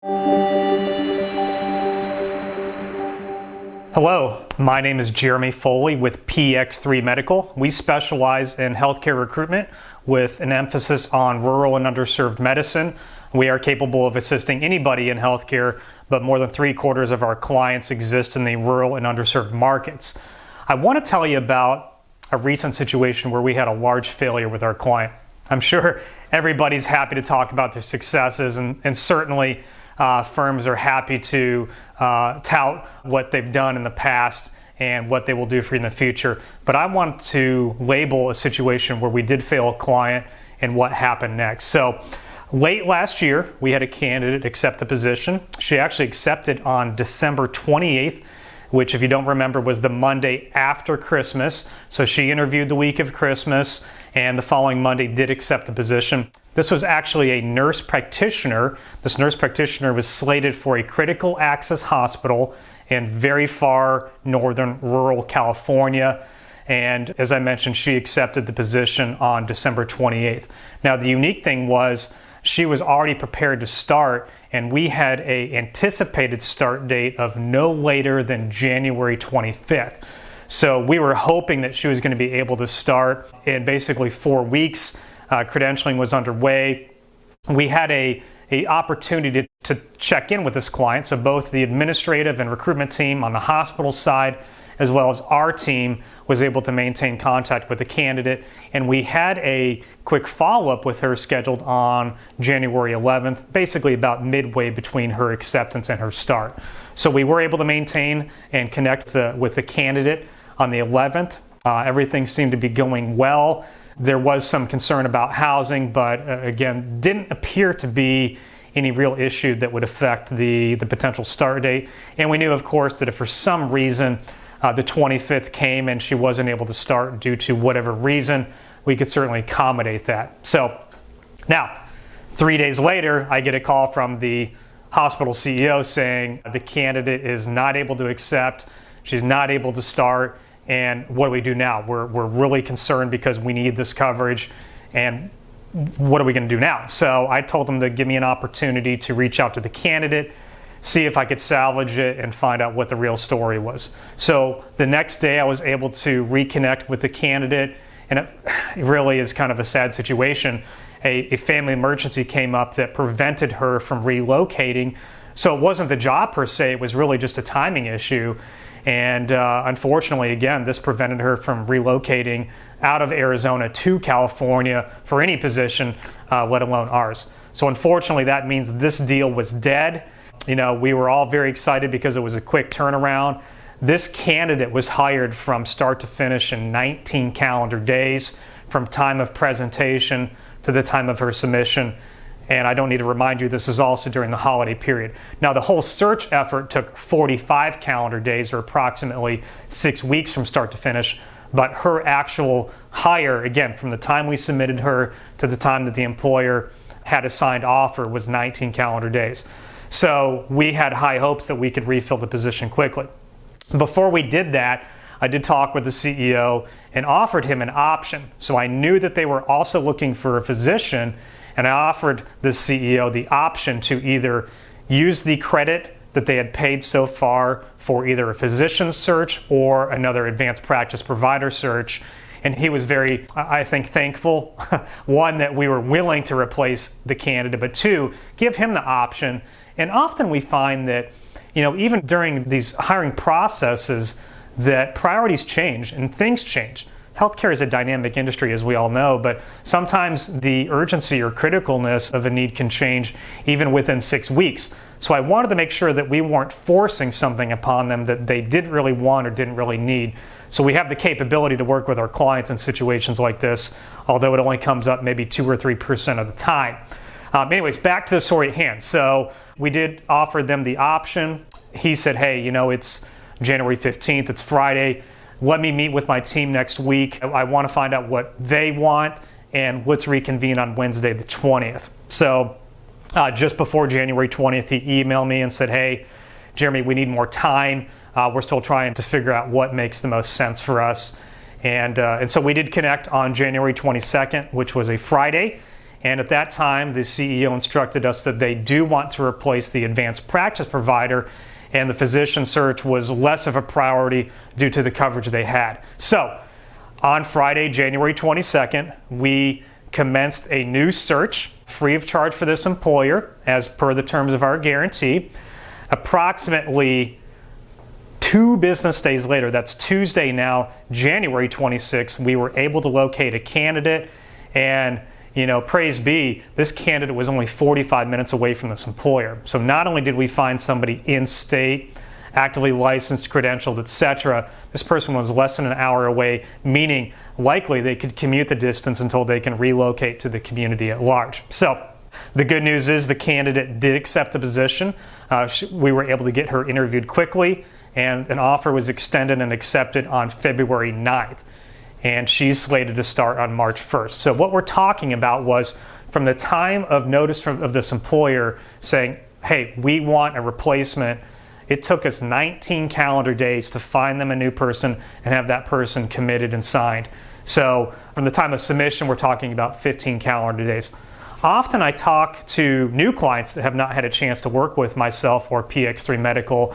Hello, my name is Jeremy Foley with PX3 Medical. We specialize in healthcare recruitment with an emphasis on rural and underserved medicine. We are capable of assisting anybody in healthcare, but more than 3/4 of our clients exist in the rural and underserved markets. I want to tell you about a recent situation where we had a large failure with our client. I'm sure everybody's happy to talk about their successes, and certainly firms are happy to tout what they've done in the past and what they will do for you in the future. But I want to label a situation where we did fail a client and what happened next. So late last year, we had a candidate accept the position. She actually accepted on December 28th, which, if you don't remember, was the Monday after Christmas. So she interviewed the week of Christmas, and the following Monday did accept the position. This was actually a nurse practitioner. This nurse practitioner was slated for a critical access hospital in very far northern rural California. And as I mentioned, she accepted the position on December 28th. Now, the unique thing was she was already prepared to start, and we had an anticipated start date of no later than January 25th. So we were hoping that she was going to be able to start in basically 4 weeks. Credentialing was underway. We had a opportunity to check in with this client, so both the administrative and recruitment team on the hospital side, as well as our team, was able to maintain contact with the candidate, and we had a quick follow-up with her scheduled on January 11th, basically about midway between her acceptance and her start. So we were able to maintain and connect with the candidate on the 11th. Everything seemed to be going well. There was some concern about housing, but again, didn't appear to be any real issue that would affect the potential start date. And we knew, of course, that if for some reason the 25th came and she wasn't able to start due to whatever reason, we could certainly accommodate that. So now, 3 days later, I get a call from the hospital CEO saying the candidate is not able to accept, she's not able to start, and what do we do now? We're really concerned because we need this coverage, and what are we going to do now? So I told them to give me an opportunity to reach out to the candidate, see if I could salvage it, and find out what the real story was. So the next day I was able to reconnect with the candidate, and it really is kind of a sad situation. A family emergency came up that prevented her from relocating. So it wasn't the job per se, it was really just a timing issue. And unfortunately, again, this prevented her from relocating out of Arizona to California for any position, let alone ours. So unfortunately, that means this deal was dead. You know, we were all very excited because it was a quick turnaround. This candidate was hired from start to finish in 19 calendar days, from time of presentation to the time of her submission. And I don't need to remind you, this is also during the holiday period. Now, the whole search effort took 45 calendar days, or approximately 6 weeks from start to finish. But her actual hire, again, from the time we submitted her to the time that the employer had a signed offer, was 19 calendar days. So we had high hopes that we could refill the position quickly. Before we did that, I did talk with the CEO and offered him an option. So I knew that they were also looking for a physician, and I offered the CEO the option to either use the credit that they had paid so far for either a physician search or another advanced practice provider search. And he was very, I think, thankful, one, that we were willing to replace the candidate, but two, give him the option. And often we find that, you know, even during these hiring processes, that priorities change and things change. Healthcare is a dynamic industry, as we all know, but sometimes the urgency or criticalness of a need can change even within 6 weeks. So I wanted to make sure that we weren't forcing something upon them that they didn't really want or didn't really need. So we have the capability to work with our clients in situations like this, although it only comes up maybe 2 or 3% of the time. Anyways, back to the story at hand. So we did offer them the option. He said, hey, you know, it's January 15th, it's Friday. Let me meet with my team next week. I want to find out what they want, and let's reconvene on Wednesday the 20th. So just before January 20th, he emailed me and said, hey, Jeremy, we need more time. We're still trying to figure out what makes the most sense for us. And so we did connect on January 22nd, which was a Friday. And at that time, the CEO instructed us that they do want to replace the advanced practice provider, and the physician search was less of a priority due to the coverage they had. So on Friday, January 22nd, we commenced a new search free of charge for this employer as per the terms of our guarantee. Approximately 2 business days later, that's Tuesday now, January 26th, we were able to locate a candidate, and praise be, this candidate was only 45 minutes away from this employer. So not only did we find somebody in state, actively licensed, credentialed, etc., this person was less than an hour away, meaning likely they could commute the distance until they can relocate to the community at large. So the good news is the candidate did accept the position. We were able to get her interviewed quickly, and an offer was extended and accepted on February 9th. And she's slated to start on March 1st. So what we're talking about was from the time of notice of this employer saying, hey, we want a replacement, it took us 19 calendar days to find them a new person and have that person committed and signed. So from the time of submission, we're talking about 15 calendar days. Often I talk to new clients that have not had a chance to work with myself or PX3 Medical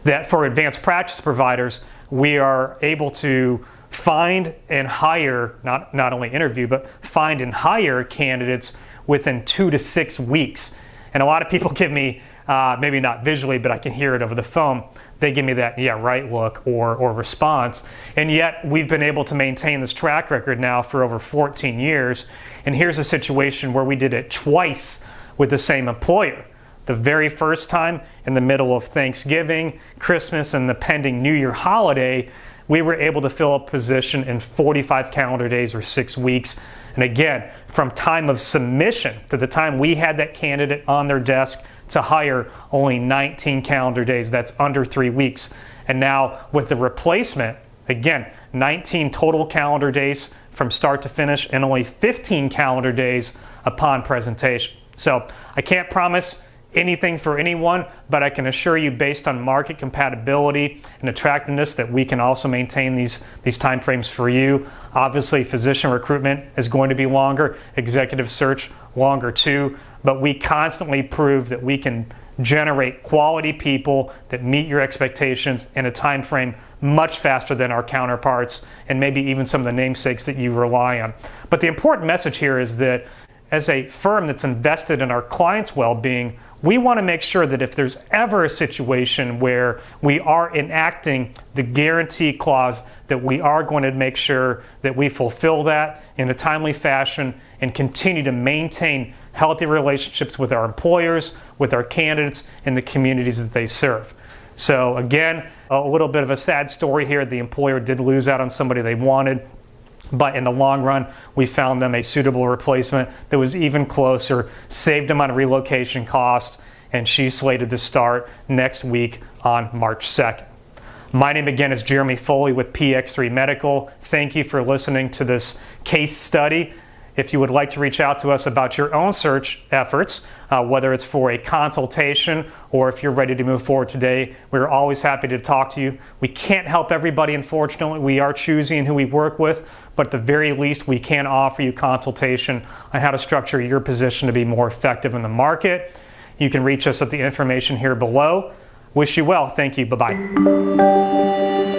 that for advanced practice providers, we are able to find and hire, not only interview, but find and hire candidates within 2 to 6 weeks. And a lot of people give me, maybe not visually, but I can hear it over the phone, they give me that, yeah, right look or response. And yet we've been able to maintain this track record now for over 14 years. And here's a situation where we did it twice with the same employer. The very first time in the middle of Thanksgiving, Christmas, and the pending New Year holiday, we were able to fill a position in 45 calendar days or 6 weeks. And again, from time of submission to the time we had that candidate on their desk to hire, only 19 calendar days. That's under 3 weeks. And now with the replacement, again, 19 total calendar days from start to finish and only 15 calendar days upon presentation. So I can't promise anything for anyone, but I can assure you based on market compatibility and attractiveness that we can also maintain these time frames for you. Obviously, physician recruitment is going to be longer, executive search longer too, but we constantly prove that we can generate quality people that meet your expectations in a time frame much faster than our counterparts and maybe even some of the namesakes that you rely on. But the important message here is that as a firm that's invested in our clients' well-being, we want to make sure that if there's ever a situation where we are enacting the guarantee clause, that we are going to make sure that we fulfill that in a timely fashion and continue to maintain healthy relationships with our employers, with our candidates, and the communities that they serve. So again, a little bit of a sad story here. The employer did lose out on somebody they wanted, but in the long run, we found them a suitable replacement that was even closer, saved them on relocation costs, and she's slated to start next week on March 2nd. My name again is Jeremy Foley with PX3 Medical. Thank you for listening to this case study. If you would like to reach out to us about your own search efforts, whether it's for a consultation or if you're ready to move forward today, we're always happy to talk to you. We can't help everybody, unfortunately. We are choosy in who we work with, but at the very least, we can offer you consultation on how to structure your position to be more effective in the market. You can reach us at the information here below. Wish you well. Thank you. Bye-bye.